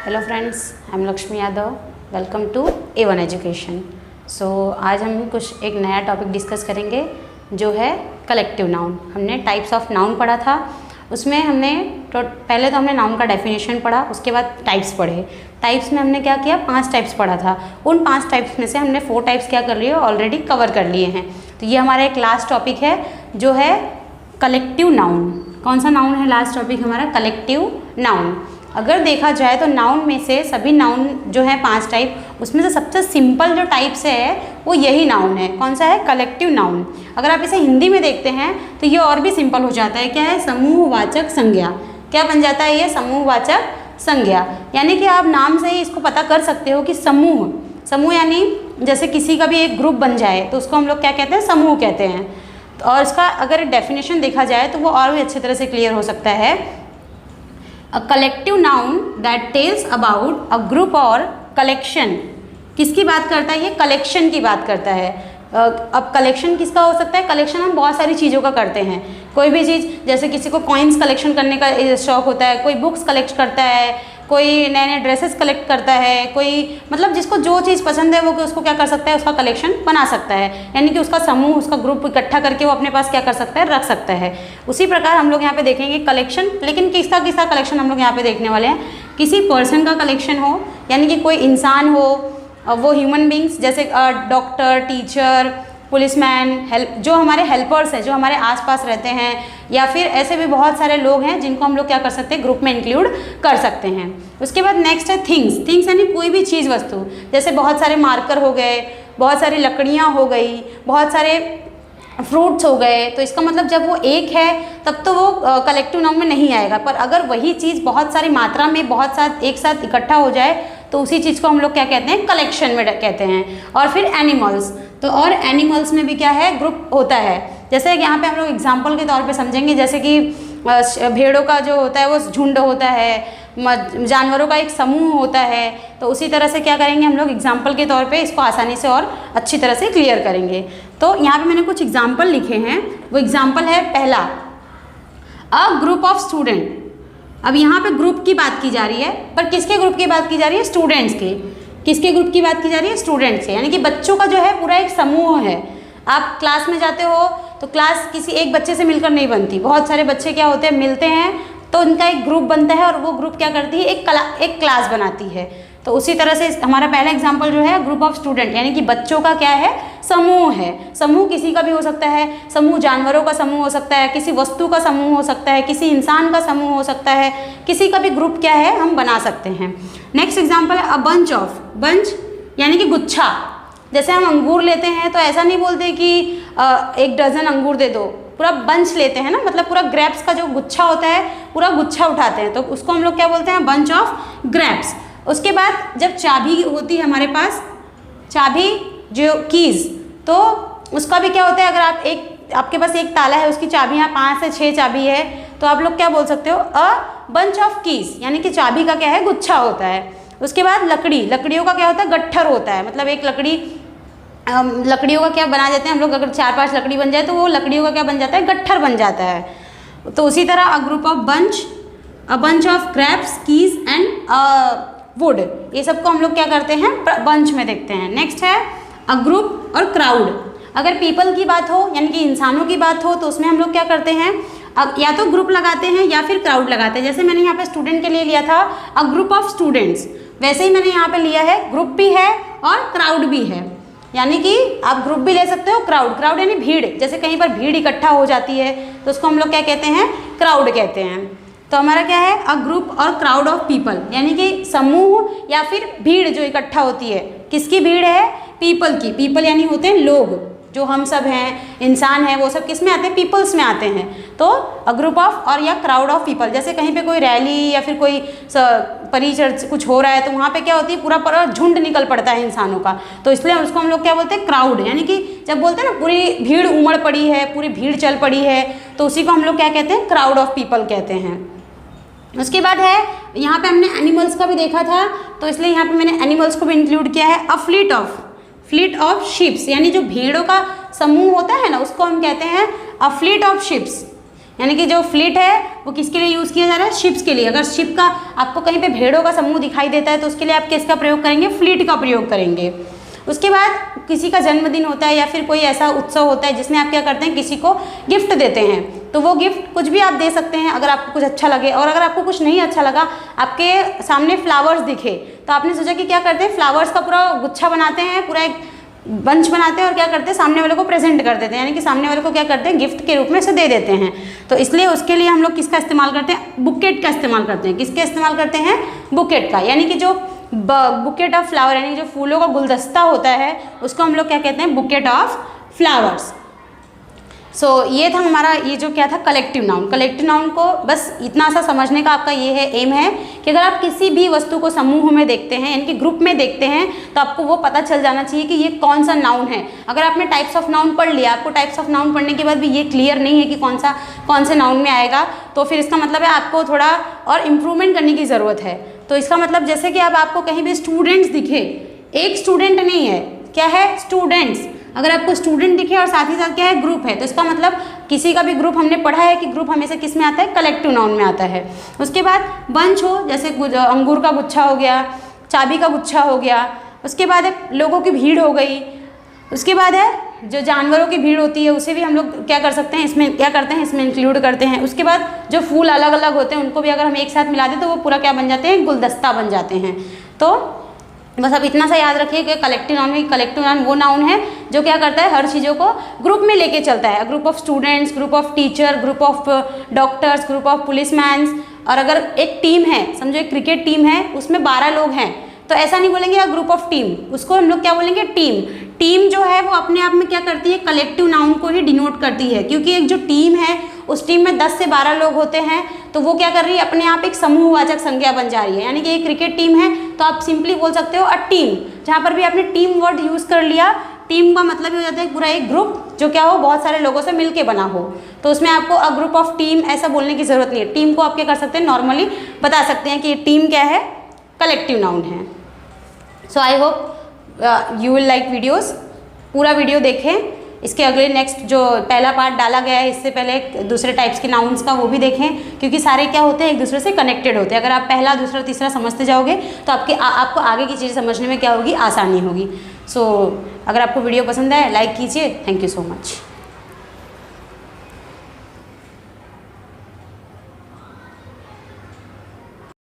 Hello friends, I am Lakshmi Yadav. Welcome to A1 education. आज हम कुछ एक नया टॉपिक डिस्कस करेंगे जो है कलेक्टिव नाउन। हमने टाइप्स ऑफ नाउन पढ़ा था, उसमें हमने पहले तो हमने नाउन का डेफिनेशन पढ़ा, उसके बाद टाइप्स पढ़े। टाइप्स में हमने क्या किया, 5 टाइप्स पढ़ा था। उन 5 टाइप्स में से हमने 4 टाइप्स क्या कर लिए, ऑलरेडी कवर कर लिए हैं। तो ये हमारा एक लास्ट टॉपिक है जो है कलेक्टिव नाउन। कौन सा नाउन है लास्ट टॉपिक हमारा? Collective noun. अगर देखा जाए तो नाउन में से सभी नाउन जो है 5 टाइप, उसमें से सबसे सिंपल जो टाइप्स है वो यही नाउन है। कौन सा है? Collective noun. अगर आप इसे हिंदी में देखते हैं तो ये और भी सिंपल हो जाता है। क्या है? समूहवाचक संज्ञा। क्या बन जाता है ये? समूहवाचक संज्ञा। यानी कि आप नाम से ही इसको पता कर सकते हो कि समूह यानी जैसे किसी का भी एक ग्रुप बन जाए तो उसको हम लोग क्या कहते हैं? समूह कहते हैं। और इसका अगर डेफिनेशन देखा जाए तो वो और भी अच्छी तरह से क्लियर हो सकता है। A collective noun that tells about a group or collection। किसकी बात करता है? ये कलेक्शन की बात करता है। अब कलेक्शन किसका हो सकता है? कलेक्शन हम बहुत सारी चीज़ों का करते हैं। कोई भी चीज़, जैसे किसी को कॉइन्स कलेक्शन करने का शौक होता है, कोई बुक्स कलेक्ट करता है, कोई नए नए ड्रेसेस कलेक्ट करता है, कोई मतलब जिसको जो चीज़ पसंद है वो उसको क्या कर सकता है? उसका कलेक्शन बना सकता है। यानी कि उसका समूह, उसका ग्रुप इकट्ठा करके वो अपने पास क्या कर सकता है? रख सकता है। उसी प्रकार हम लोग यहाँ पे देखेंगे कलेक्शन। लेकिन किसका किसका कलेक्शन हम लोग यहाँ पे देखने वाले हैं? किसी पर्सन का कलेक्शन हो, यानी कि कोई इंसान हो, वो ह्यूमन बींग्स जैसे डॉक्टर, टीचर, पुलिसमैन, जो हमारे हेल्पर्स हैं, जो हमारे आसपास रहते हैं, या फिर ऐसे भी बहुत सारे लोग हैं जिनको हम लोग क्या कर सकते हैं? ग्रुप में इंक्लूड कर सकते हैं। उसके बाद नेक्स्ट है थिंग्स यानी कोई भी चीज़, वस्तु। जैसे बहुत सारे मार्कर हो गए, बहुत सारी लकड़ियाँ हो गई, बहुत सारे फ्रूट्स हो गए। तो इसका मतलब जब वो एक है तब तो वो कलेक्टिव नाउन में नहीं आएगा। पर अगर वही चीज़ बहुत सारी मात्रा में एक साथ इकट्ठा हो जाए तो उसी चीज़ को हम लोग क्या कहते हैं? कलेक्शन में कहते हैं। और फिर एनिमल्स, तो और एनिमल्स में भी क्या है? ग्रुप होता है। जैसे यहाँ पे हम लोग एग्जाम्पल के तौर पे समझेंगे, जैसे कि भेड़ों का जो होता है वो झुंड होता है, जानवरों का एक समूह होता है। तो उसी तरह से क्या करेंगे हम लोग? एग्जाम्पल के तौर पे इसको आसानी से और अच्छी तरह से क्लियर करेंगे। तो यहाँ पे मैंने कुछ एग्जाम्पल लिखे हैं। वो एग्जाम्पल है पहला, अ ग्रुप ऑफ स्टूडेंट। अब यहाँ पे ग्रुप की बात की जा रही है, पर किसके ग्रुप की बात की जा रही है? स्टूडेंट्स की। किसके ग्रुप की बात की जा रही है? स्टूडेंट्स के। यानी कि बच्चों का जो है पूरा एक समूह है। आप क्लास में जाते हो तो क्लास किसी एक बच्चे से मिलकर नहीं बनती, बहुत सारे बच्चे क्या होते हैं? मिलते हैं तो उनका एक ग्रुप बनता है, और वो ग्रुप क्या करती है? एक क्लास बनाती है। तो उसी तरह से हमारा पहला एग्जाम्पल जो है ग्रुप ऑफ स्टूडेंट, यानी कि बच्चों का क्या है? समूह है। समूह किसी का भी हो सकता है। समूह जानवरों का समूह हो सकता है, किसी वस्तु का समूह हो सकता है, किसी इंसान का समूह हो सकता है, किसी का भी ग्रुप क्या है? हम बना सकते हैं। नेक्स्ट एग्जाम्पल है अ बंच ऑफ। बंच यानी कि गुच्छा। जैसे हम अंगूर लेते हैं तो ऐसा नहीं बोलते कि 1 डज़न अंगूर दे दो, पूरा बंच लेते हैं ना, मतलब पूरा ग्रेप्स का जो गुच्छा होता है पूरा गुच्छा उठाते हैं, तो उसको हम लोग क्या बोलते हैं? Bunch of grapes. उसके बाद जब चाबी होती है हमारे पास, चाबी जो कीज़, तो उसका भी क्या होता है? अगर आपके पास एक ताला है, उसकी चाबियाँ 5 से 6 चाबी है, तो आप लोग क्या बोल सकते हो? अ बंच ऑफ कीज़, यानी कि चाबी का क्या है? गुच्छा होता है। उसके बाद लकड़ियों का क्या होता है? गट्ठर होता है। मतलब एक लकड़ियों का क्या बना देते हैं हम लोग? अगर 4-5 लकड़ी बन जाए तो वो लकड़ियों का क्या बन जाता है? गट्ठर बन जाता है। तो उसी तरह a group of bunch, a bunch of craps, keys and would, ये सबको हम लोग क्या करते हैं? बंच में देखते हैं। नेक्स्ट है अ ग्रुप और क्राउड। अगर पीपल की बात हो, यानी कि इंसानों की बात हो, तो उसमें हम लोग क्या करते हैं? अब या तो ग्रुप लगाते हैं या फिर क्राउड लगाते हैं। जैसे मैंने यहाँ पे स्टूडेंट के लिए लिया था अ ग्रुप ऑफ स्टूडेंट्स, वैसे ही मैंने यहाँ पे लिया है, ग्रुप भी है और क्राउड भी है। यानी कि आप ग्रुप भी ले सकते हो, क्राउड यानी भीड़। जैसे कहीं पर भीड़ इकट्ठा हो जाती है तो उसको हम लोग क्या कहते हैं? क्राउड कहते हैं। तो हमारा क्या है? अ ग्रुप और क्राउड ऑफ पीपल, यानी कि समूह या फिर भीड़ जो इकट्ठा होती है। किसकी भीड़ है? पीपल की। पीपल यानी होते हैं लोग, जो हम सब हैं, इंसान हैं, वो सब किस में आते हैं? पीपल्स में आते हैं। तो अ ग्रुप ऑफ और या क्राउड ऑफ पीपल। जैसे कहीं पे कोई रैली या फिर कोई परिचर्च कुछ हो रहा है तो वहाँ पे क्या होती है? पूरा झुंड निकल पड़ता है इंसानों का, तो इसलिए उसको हम लोग क्या बोलते हैं? क्राउड। यानी कि जब बोलते हैं ना पूरी भीड़ उमड़ पड़ी है, पूरी भीड़ चल पड़ी है, तो उसी को हम लोग क्या कहते हैं? क्राउड ऑफ पीपल कहते हैं। उसके बाद है, यहाँ पे हमने एनिमल्स का भी देखा था, तो इसलिए यहाँ पे मैंने एनिमल्स को भी इंक्लूड किया है। अ फ्लीट ऑफ शिप्स, यानी जो भेड़ों का समूह होता है ना, उसको हम कहते हैं अ फ्लीट ऑफ शिप्स। यानी कि जो फ्लीट है वो किसके लिए यूज़ किया जा रहा है, शिप्स के लिए। अगर शिप का आपको कहीं पे भेड़ों का समूह दिखाई देता है तो उसके लिए आप किसका प्रयोग करेंगे, फ्लीट का प्रयोग करेंगे। उसके बाद किसी का जन्मदिन होता है या फिर कोई ऐसा उत्सव होता है जिसमें आप क्या करते हैं, किसी को गिफ्ट देते हैं, तो वो गिफ्ट कुछ भी आप दे सकते हैं अगर आपको कुछ अच्छा लगे। और अगर आपको कुछ नहीं अच्छा लगा, आपके सामने फ्लावर्स दिखे, तो आपने सोचा कि क्या करते हैं, फ्लावर्स का पूरा गुच्छा बनाते हैं, पूरा एक बंच बनाते हैं और क्या करते हैं, सामने वाले को प्रेजेंट कर देते हैं, यानी कि सामने वाले को क्या करते हैं, गिफ्ट के रूप में इसे दे देते हैं। तो इसलिए उसके लिए हम लोग किसका इस्तेमाल करते हैं, बुकेट का इस्तेमाल करते हैं। किसके इस्तेमाल करते हैं, बुकेट का, यानी कि जो बुकेट ऑफ फ्लावर यानी जो फूलों का गुलदस्ता होता है उसको हम लोग क्या कहते हैं, बुकेट ऑफ फ्लावर्स। सो ये था हमारा, ये जो क्या था, कलेक्टिव नाउन। कलेक्टिव नाउन को बस इतना सा समझने का आपका ये है, एम है कि अगर आप किसी भी वस्तु को समूह में देखते हैं, यानी कि ग्रुप में देखते हैं, तो आपको वो पता चल जाना चाहिए कि ये कौन सा नाउन है। अगर आपने टाइप्स ऑफ नाउन पढ़ लिया, आपको टाइप्स ऑफ नाउन पढ़ने के बाद भी ये क्लियर नहीं है कि कौन से नाउन में आएगा, तो फिर इसका मतलब है आपको थोड़ा और इम्प्रूवमेंट करने की ज़रूरत है। तो इसका मतलब जैसे कि अब आपको कहीं भी स्टूडेंट्स दिखे, एक स्टूडेंट नहीं है, क्या है, स्टूडेंट्स। अगर आपको स्टूडेंट दिखे और साथ ही साथ क्या है, ग्रुप है, तो इसका मतलब किसी का भी ग्रुप, हमने पढ़ा है कि ग्रुप हमेशा किस में आता है, कलेक्टिव नाउन में आता है। उसके बाद बंच हो, जैसे अंगूर का गुच्छा हो गया, चाबी का गुच्छा हो गया। उसके बाद है लोगों की भीड़ हो गई। उसके बाद है जो जानवरों की भीड़ होती है, उसे भी हम लोग क्या कर सकते हैं, इसमें क्या करते हैं, इसमें इंक्लूड करते हैं। उसके बाद जो फूल अलग अलग होते हैं उनको भी अगर हम एक साथ मिला दें तो वो पूरा क्या बन जाते हैं, गुलदस्ता बन जाते हैं। तो बस अब इतना सा याद रखिए कि कलेक्टिव नाउन में, कलेक्टिव नाउन वो नाउन है जो क्या करता है, हर चीज़ों को ग्रुप में लेके चलता है। Group of students, group of teacher, group of doctors, group of policemans. और अगर एक टीम है, समझो एक क्रिकेट टीम है, उसमें 12 लोग हैं, तो ऐसा नहीं बोलेंगे ग्रुप ऑफ टीम, उसको हम लोग क्या बोलेंगे, टीम। टीम जो है वो अपने आप में क्या करती है, कलेक्टिव नाउन को ही डिनोट करती है, क्योंकि एक जो टीम है उस टीम में 10 से 12 लोग होते हैं, तो वो क्या कर रही है, अपने आप एक समूहवाचक संज्ञा बन जा रही है। यानी कि एक क्रिकेट टीम है तो आप सिंपली बोल सकते हो अ टीम। जहाँ पर भी आपने टीम वर्ड यूज़ कर लिया, टीम का मतलब ये हो जाता है पूरा एक ग्रुप जो क्या हो, बहुत सारे लोगों से मिलके बना हो, तो उसमें आपको अ ग्रुप ऑफ टीम ऐसा बोलने की ज़रूरत नहीं है। टीम को आप क्या कर सकते हैं, नॉर्मली बता सकते हैं कि टीम क्या है, कलेक्टिव नाउन है। So I hope you will like videos. पूरा वीडियो देखें, इसके अगले नेक्स्ट जो पहला पार्ट डाला गया है इससे पहले दूसरे टाइप्स के नाउन्स का, वो भी देखें, क्योंकि सारे क्या होते हैं, एक दूसरे से कनेक्टेड होते हैं। अगर आप पहला, दूसरा, तीसरा समझते जाओगे तो आपको आगे की चीज़ समझने में क्या होगी, आसानी होगी। सो अगर आपको वीडियो पसंद आए, लाइक कीजिए। Thank you so much.